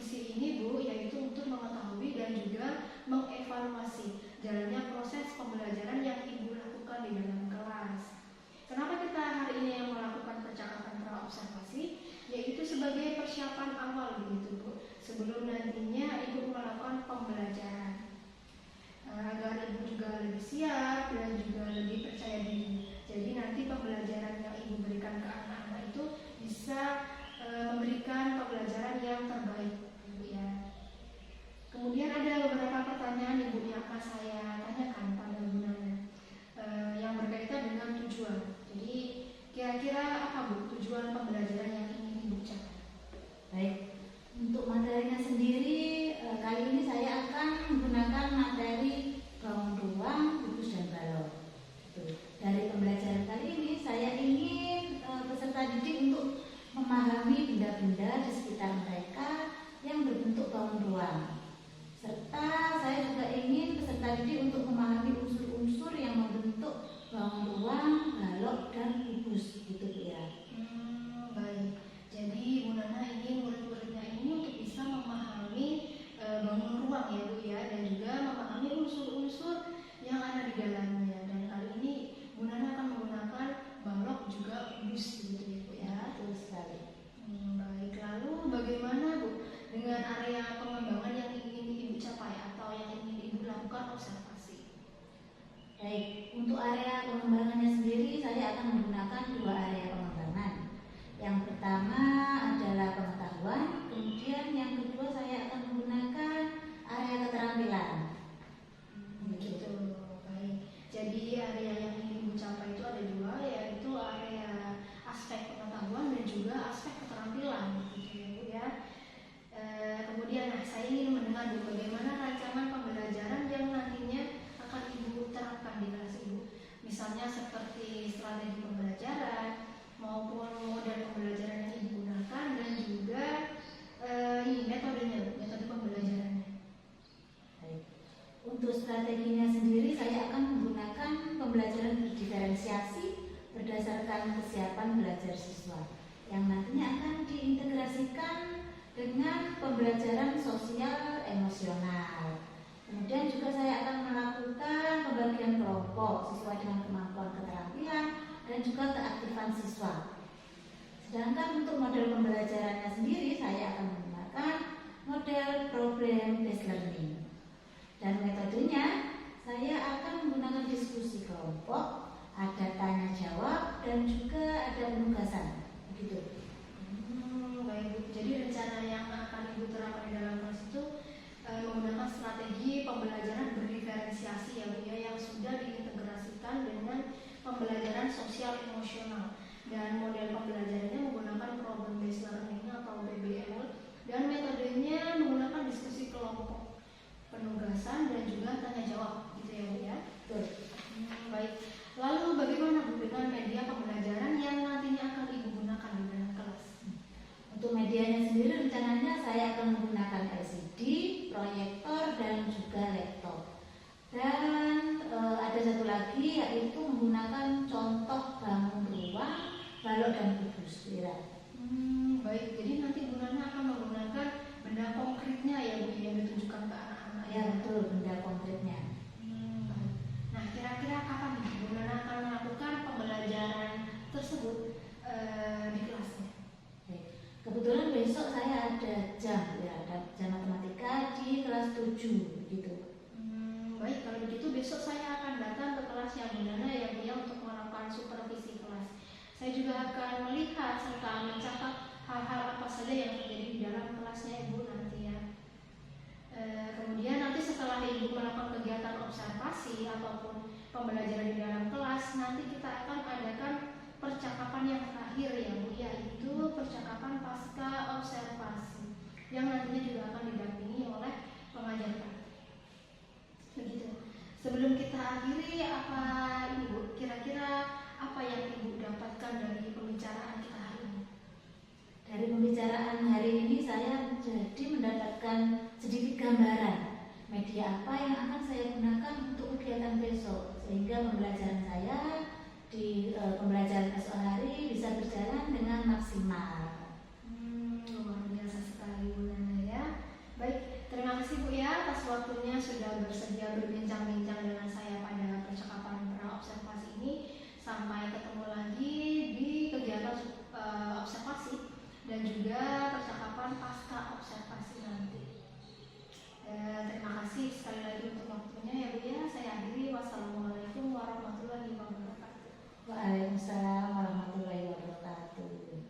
diskusi ini Bu, yaitu untuk mengetahui dan juga mengevaluasi jalannya proses pembelajaran yang Ibu lakukan di dalam kelas. Kenapa kita hari ini yang melakukan percakapan praobservasi? Yaitu sebagai persiapan awal begitu Bu, sebelum nantinya Ibu melakukan pembelajaran, agar Ibu juga lebih siap dan juga lebih percaya diri. Jadi nanti pembelajaran yang Ibu berikan ke anak-anak itu bisa memberikan pembelajaran yang terbaik, Ibu ya. Kemudian ada beberapa pertanyaan Ibu yang akan saya tanyakan pada Bu Nana, yang berkaitan dengan tujuan. Jadi kira-kira apa Bu tujuan pembelajaran yang ingin Ibu capai? Baik, untuk materinya sendiri kali ini saya akan menggunakan materi bangun ruang, gugus dan balok. Dari pembelajaran kali ini saya ingin peserta didik untuk memahami benda-benda di sekitar mereka yang berbentuk bangun ruang. Serta saya juga ingin peserta didik untuk memahami unsur-unsur yang membentuk bangun ruang, balok, dan gugus, gitu Bu ya. Baik. Jadi Bu Nana ingin murid-muridnya ini untuk bisa memahami bangun ruang ya Bu ya, dan juga memahami unsur-unsur yang ada di dalamnya. Dan kali ini Bu Nana akan menggunakan balok juga gugus gitu ya Bu ya. Betul sekali. Baik, lalu bagaimana Bu dengan area pengembangan yang ingin Ibu capai atau yang ingin Ibu lakukan observasi? Baik, untuk area pengembangannya sendiri saya akan menggunakan dua area pengembangan. Yang pertama adalah pengetahuan, kemudian yang kedua saya akan menggunakan area keterampilan. Begitu, baik. Jadi area yang ingin Ibu capai itu ada dua, yaitu area aspek pengetahuan dan juga aspek keterampilan, gitu ya Bu ya. Kemudian saya ingin mendengar Bu, bagaimana rancangan pembelajaran yang nantinya akan Ibu terapkan di kelas Ibu. Misalnya seperti strategi pembelajaran maupun model pembelajaran yang Ibu gunakan dan juga metodenya, metode pembelajarannya. Baik. Untuk strateginya sendiri saya akan menggunakan pembelajaran berdiferensiasi berdasarkan kesiapan belajar siswa yang nantinya akan diintegrasikan dengan pembelajaran sosial emosional. Kemudian juga saya akan melakukan pembagian kelompok sesuai dengan kemampuan keterampilan dan juga keaktifan siswa. Sedangkan untuk model pembelajarannya sendiri saya akan menggunakan model problem based learning. Dan metodenya saya akan menggunakan diskusi kelompok, ada tanya jawab dan juga ada penugasan. Begitu. Baik Bu, jadi rencana yang akan Ibu terapkan di dalam kelas itu menggunakan strategi pembelajaran berdiferensiasi ya Bu ya, yang sudah diintegrasikan dengan pembelajaran sosial emosional, dan model pembelajarannya menggunakan problem based learning atau PBL, dan metodenya menggunakan diskusi kelompok, penugasan dan juga tanya jawab, gitu ya Bu ya. Baik. Lalu bagaimana Bu dengan media pembelajaran yang nantinya akan Ibu gunakan di dalam kelas? Untuk medianya sendiri rencananya saya akan menggunakan LCD, proyektor dan juga laptop. Dan ada satu lagi yaitu menggunakan contoh bangun ruang, balok dan gugus. Baik, jadi nanti Bu Nana akan menggunakan benda konkretnya ya Bu yang ditunjukkan ke anak-anak ya. Betul, benda konkretnya. Nah, kira-kira kapan Bu Nana akan melakukan pembelajaran tersebut di kelasnya? Kebetulan besok saya ada jam ya, ada jam matematika di kelas 7 gitu. Baik, kalau begitu besok saya akan datang ke kelas yang Bu Nana ya Bu ya, untuk melakukan supervisi kelas. Saya juga akan melihat serta mencatat hal-hal apa saja yang terjadi di dalam kelasnya Ibu nanti ya. Kemudian nanti setelah Ibu melakukan kegiatan observasi ataupun pembelajaran di dalam kelas, nanti kita akan adakan percakapan yang terakhir ya Bu, yaitu percakapan pasca observasi yang nantinya juga akan didampingi oleh pengajar praktik. Begitu. Sebelum kita akhiri, apa ini Bu, kira-kira apa yang Ibu dapatkan dari pembicaraan kita hari ini? Dari pembicaraan hari ini saya jadi mendapatkan sedikit gambaran media apa yang akan saya gunakan untuk kegiatan besok, sehingga pembelajaran saya di pembelajaran esok hari bisa berjalan dengan maksimal. Luar biasa sekali Bu Nana ya. juga percakapan pasca observasi nanti. Terima kasih sekali lagi untuk waktunya ya Bu ya. Saya akhiri. Wassalamualaikum warahmatullahi wabarakatuh. Waalaikumsalam warahmatullahi wabarakatuh.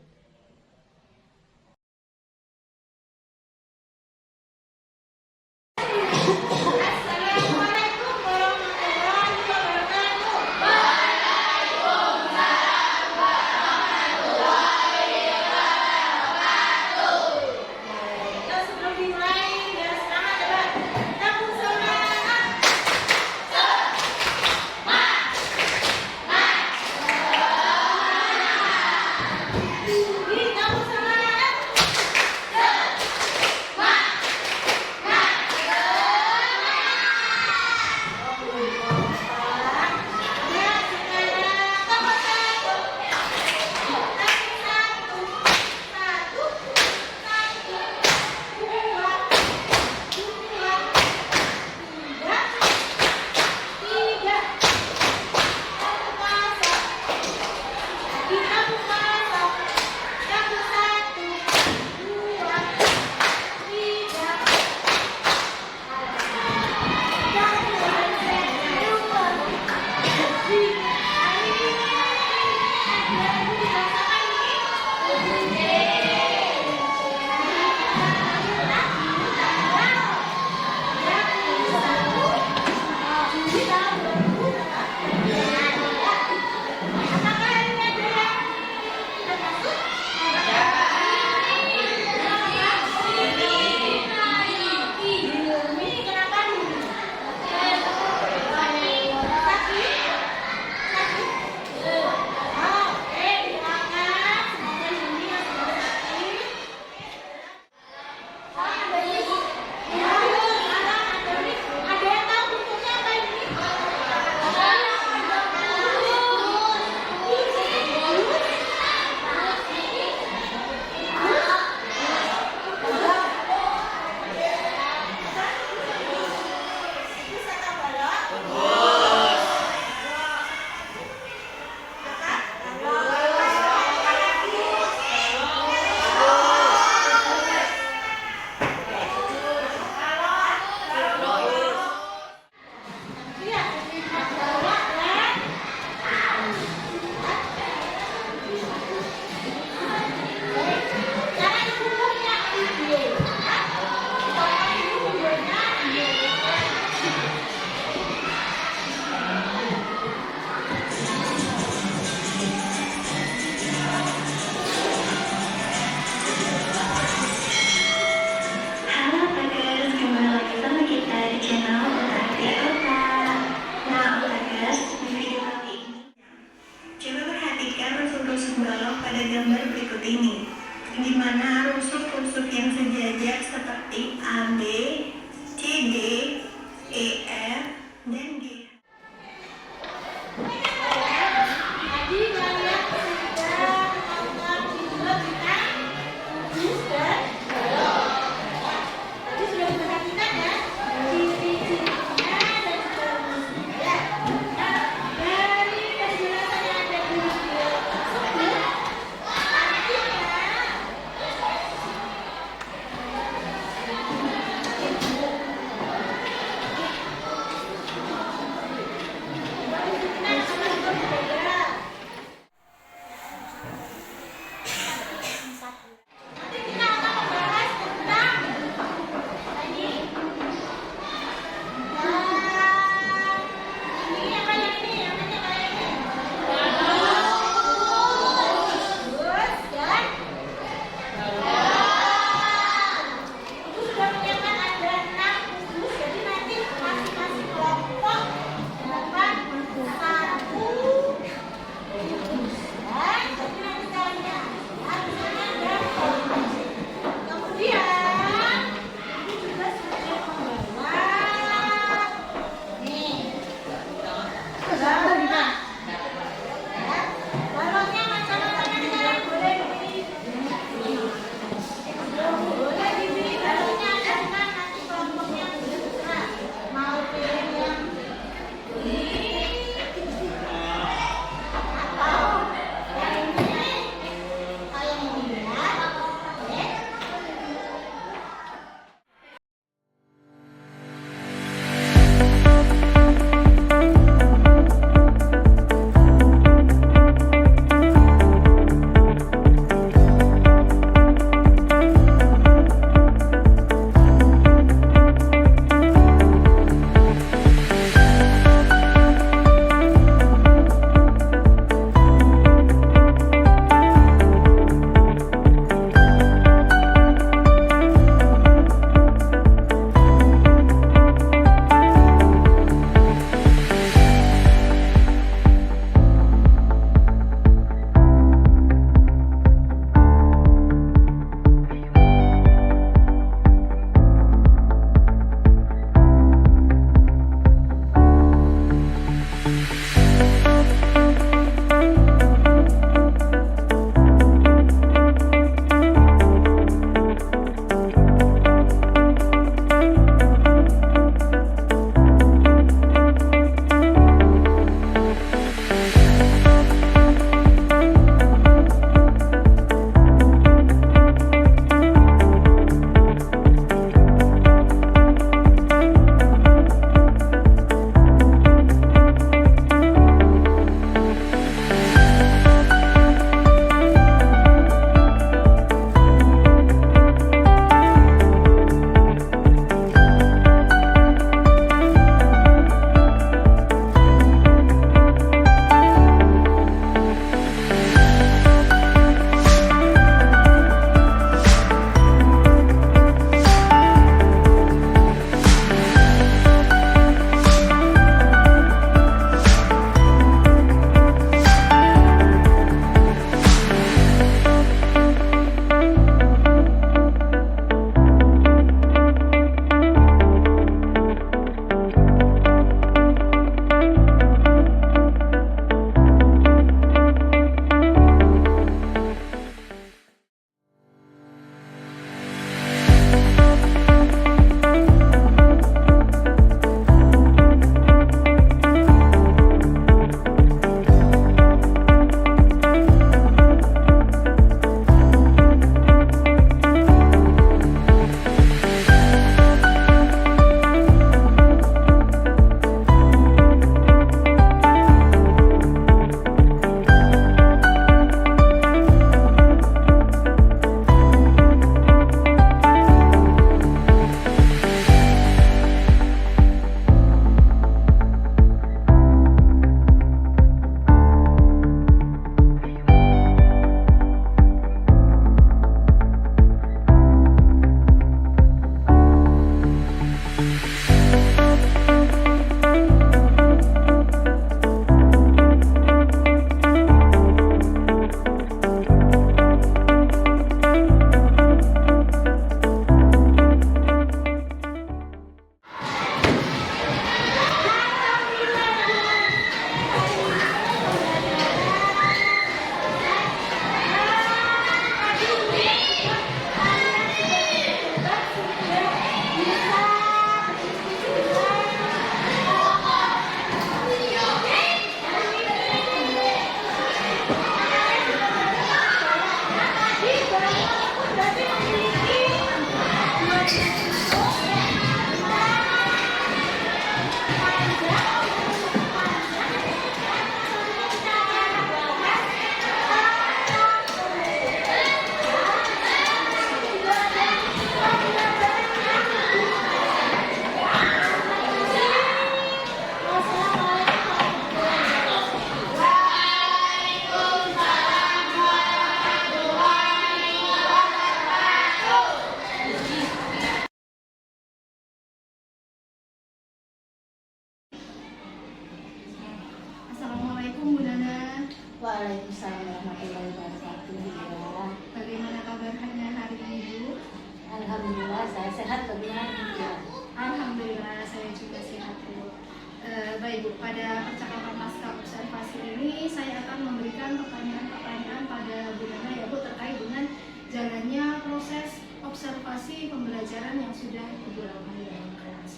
pembelajaran yang sudah Ibu lakukan di dalam kelas.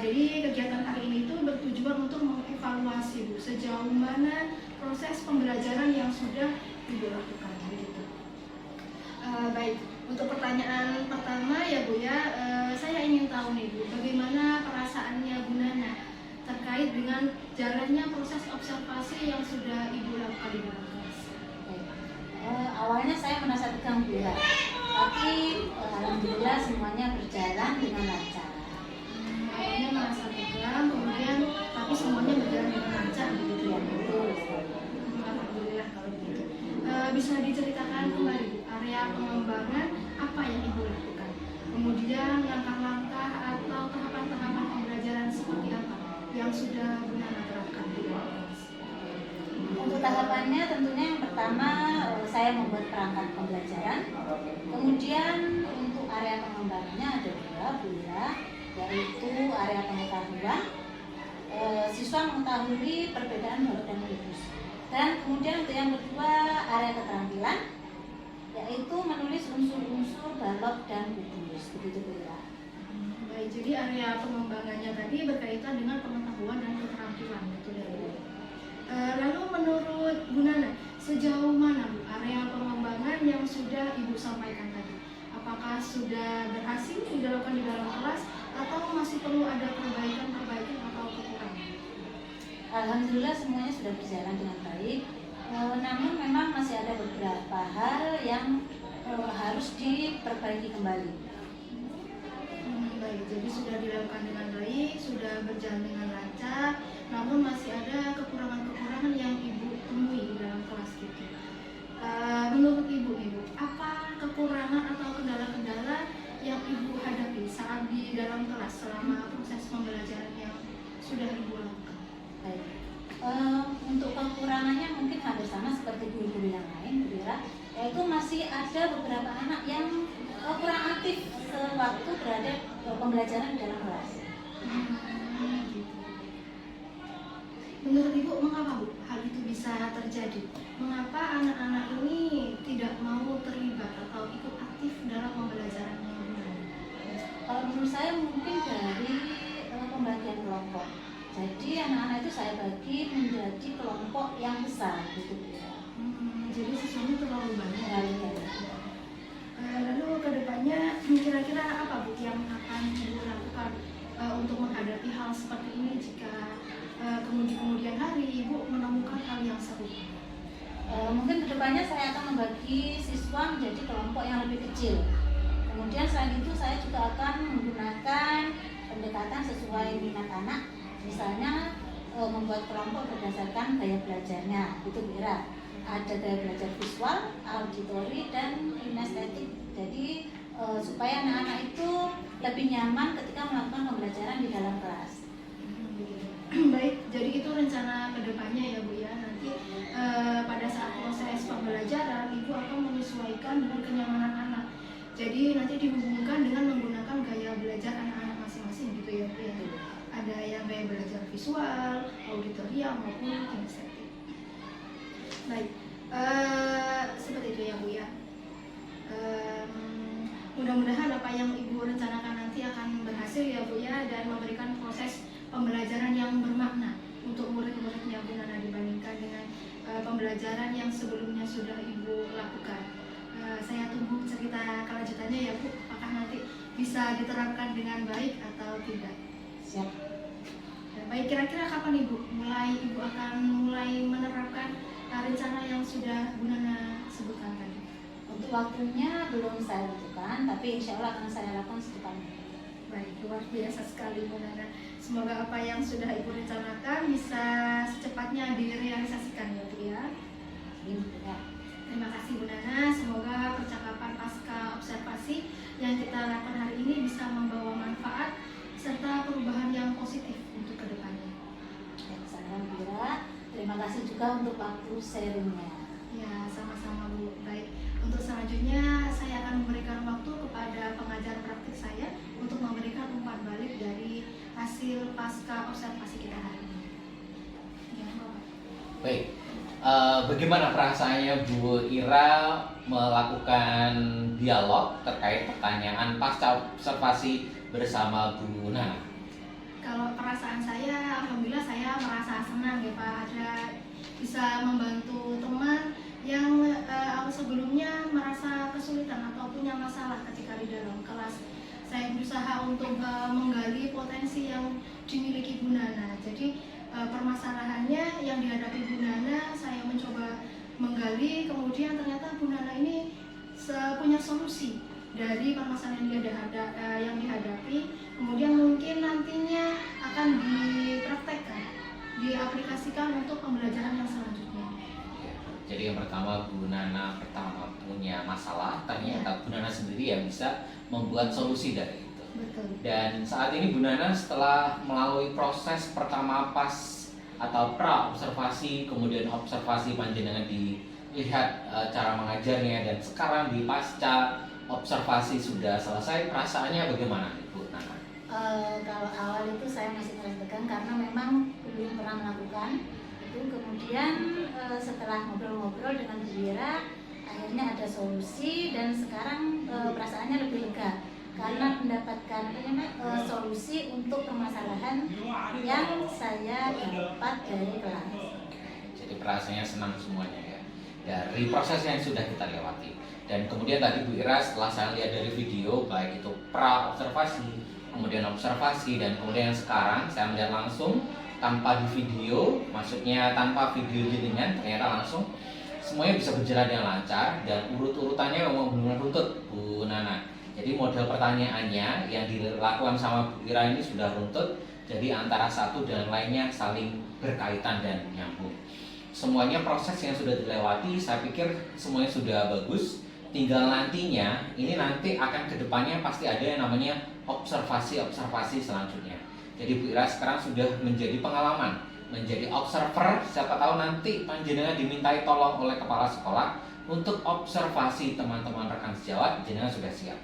Jadi kegiatan hari ini itu bertujuan untuk mengevaluasi Bu, sejauh mana proses pembelajaran yang sudah Ibu lakukan. Begitu. Baik, untuk pertanyaan pertama ya Bu ya, saya ingin tahu nih Bu, bagaimana perasaannya Bu Nana terkait dengan jalannya proses observasi yang sudah Ibu lakukan di dalam kelas. Awalnya saya merasa tegang Bu ya, tapi alhamdulillah semuanya berjalan dengan lancar. Awalnya merasa tegang, kemudian tapi semuanya berjalan dengan lancar begitu ya. Betul. Alhamdulillah kalau begitu. Bisa diceritakan kembali Bu, area pengembangan apa yang Ibu lakukan? Kemudian langkah-langkah atau tahapan-tahapan pembelajaran seperti apa yang sudah Bu Nana terapkan di dalam kelas? Untuk tahapannya tentunya yang pertama saya membuat perangkat pembelajaran. Kemudian untuk area pengembangannya ada dua Bu ya, yaitu area pengetahuan. Siswa mengetahui perbedaan balok dan kubus. Dan kemudian untuk yang kedua area keterampilan, yaitu menulis unsur-unsur balok dan kubus. Begitu Bu ya. Baik, jadi area pengembangannya tadi berkaitan dengan pengetahuan dan keterampilan, betul ya Bu? Lalu menurut Bu Nana, sejauh mana Bu area pengembangan yang sudah Ibu sampaikan tadi? Apakah sudah berhasil dilakukan di dalam kelas atau masih perlu ada perbaikan-perbaikan atau kekurangan? Alhamdulillah semuanya sudah berjalan dengan baik. Namun memang masih ada beberapa hal yang harus diperbaiki kembali. Baik, jadi sudah dilakukan dengan baik, sudah berjalan dengan lancar, namun masih ada kekurangan-kekurangan yang Ibu temui di dalam kelas gitu. Menurut Ibu, apa kekurangan atau kendala-kendala yang Ibu hadapi saat di dalam kelas selama proses pembelajaran yang sudah Ibu lakukan? Baik. Untuk kekurangannya mungkin hampir sama seperti guru-guru yang lain, Bu Ira, yaitu masih ada beberapa anak yang kurang aktif sewaktu berada pembelajaran di dalam kelas. Gitu. Menurut Ibu, mengapa Bu hal itu bisa terjadi? Mengapa anak-anak ini tidak mau terlibat atau ikut aktif dalam pembelajarannya? Kalau menurut saya mungkin dari pembagian kelompok. Jadi anak-anak itu saya bagi menjadi kelompok yang besar, gitu ya. Jadi siswanya terlalu banyak. Lalu kedepannya kira-kira apa Bu yang akan Ibu lakukan untuk menghadapi hal seperti ini jika kemudian hari Ibu menemukan hal yang serupa? Mungkin kedepannya saya akan membagi siswa menjadi kelompok yang lebih kecil. Kemudian selain itu saya juga akan menggunakan pendekatan sesuai minat anak. Misalnya membuat kelompok berdasarkan gaya belajarnya, itu Bu Ira. Ada gaya belajar visual, auditori, dan kinestetik. Jadi supaya anak-anak itu lebih nyaman ketika melakukan pembelajaran di dalam kelas. Baik, jadi itu rencana kedepannya ya Bu ya. Nanti pada saat proses pembelajaran Ibu akan menyesuaikan dengan kenyamanan anak. Jadi nanti dihubungkan dengan menggunakan gaya belajar anak-anak masing-masing gitu ya Bu ya. Ada yang gaya belajar visual, auditorium maupun kinestetik. Baik, seperti itu ya Bu ya. Mudah-mudahan apa yang Ibu rencanakan nanti akan berhasil ya Bu ya, dan memberikan proses pembelajaran yang bermakna untuk murid-muridnya Bu Nana dibandingkan dengan pembelajaran yang sebelumnya sudah Ibu lakukan. Saya tunggu cerita kelanjutannya ya Bu, apakah nanti bisa diterapkan dengan baik atau tidak. Siap. Baik, kira-kira kapan Ibu akan mulai menerapkan rencana yang sudah Bu Nana sebutkan tadi? Untuk waktunya belum saya tentukan, tapi insya Allah akan saya lakukan secepatnya. Baik, luar biasa sekali Bu Nana. Semoga apa yang sudah Ibu rencanakan bisa secepatnya direalisasikan ya Bu ya. Terima kasih Bu Nana. Semoga percakapan pasca observasi yang kita lakukan hari ini bisa membawa manfaat serta perubahan yang positif untuk kedepannya. Saya Bira, terima kasih juga untuk waktu sharingnya. Ya, sama-sama Bu. Baik, untuk selanjutnya saya akan memberikan waktu kepada pengajar praktik saya untuk memberikan umpan balik dari hasil pasca observasi kita hari ini. Ya, Bapak. Baik, bagaimana perasaannya Bu Ira melakukan dialog terkait pertanyaan pasca observasi bersama Bu Nana. Kalau perasaan saya, alhamdulillah saya merasa senang ya Pak, ada bisa membantu teman yang aku sebelumnya merasa kesulitan atau punya masalah ketika di dalam kelas. Saya berusaha untuk menggali potensi yang dimiliki Bu Nana. Jadi permasalahannya yang dihadapi Bu Nana, saya mencoba menggali, kemudian ternyata Bu Nana ini punya solusi dari permasalahan yang dihadapi, kemudian mungkin nantinya akan dipraktekkan, diaplikasikan untuk pembelajaran yang selanjutnya. Jadi yang pertama, Bu Nana pertama punya masalah, ternyata Bu Nana sendiri yang bisa membuat solusi dari itu. Betul. Dan saat ini Bu Nana setelah melalui proses pertama pas atau pra observasi, kemudian observasi panjenengan dilihat cara mengajarnya, dan sekarang di pasca observasi sudah selesai, perasaannya bagaimana Bu Nana? Kalau awal itu saya masih tertekan karena memang belum pernah melakukan itu. Kemudian setelah ngobrol-ngobrol dengan Bu Wira, akhirnya ada solusi, dan sekarang perasaannya lebih lega karena mendapatkan solusi untuk permasalahan yang saya dapat dari kelas. Jadi perasaannya senang semuanya ya, dari proses yang sudah kita lewati. Dan kemudian tadi Bu Ira, setelah saya lihat dari video, baik itu pra observasi, kemudian observasi, dan kemudian sekarang saya melihat langsung tanpa di video, maksudnya tanpa video jenengan, ternyata langsung semuanya bisa berjalan dengan lancar, dan urut-urutannya memang benar-benar runtut Bu Nana. Jadi model pertanyaannya yang dilakukan sama Bu Ira ini sudah runtut, jadi antara satu dan lainnya saling berkaitan dan nyambung. Semuanya proses yang sudah dilewati, saya pikir semuanya sudah bagus. Tinggal nantinya, ini nanti akan kedepannya pasti ada yang namanya observasi-observasi selanjutnya. Jadi Bu Ira sekarang sudah menjadi pengalaman, menjadi observer. Siapa tahu nanti panjenengan dimintai tolong oleh kepala sekolah untuk observasi teman-teman rekan sejawat, jenengan sudah siap.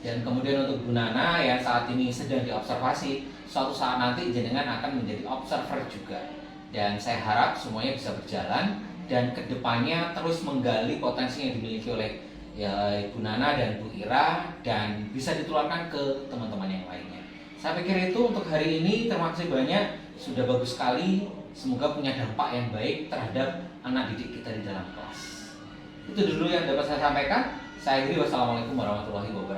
Dan kemudian untuk Bu Nana yang saat ini sedang diobservasi, suatu saat nanti jenengan akan menjadi observer juga. Dan saya harap semuanya bisa berjalan, dan kedepannya terus menggali potensi yang dimiliki oleh Bu Nana dan Bu Ira, dan bisa ditularkan ke teman-teman yang lainnya. Saya pikir itu untuk hari ini. Terima kasih banyak, sudah bagus sekali. Semoga punya dampak yang baik terhadap anak didik kita di dalam kelas. Itu dulu yang dapat saya sampaikan. Saya akhiri, wassalamualaikum warahmatullahi wabarakatuh.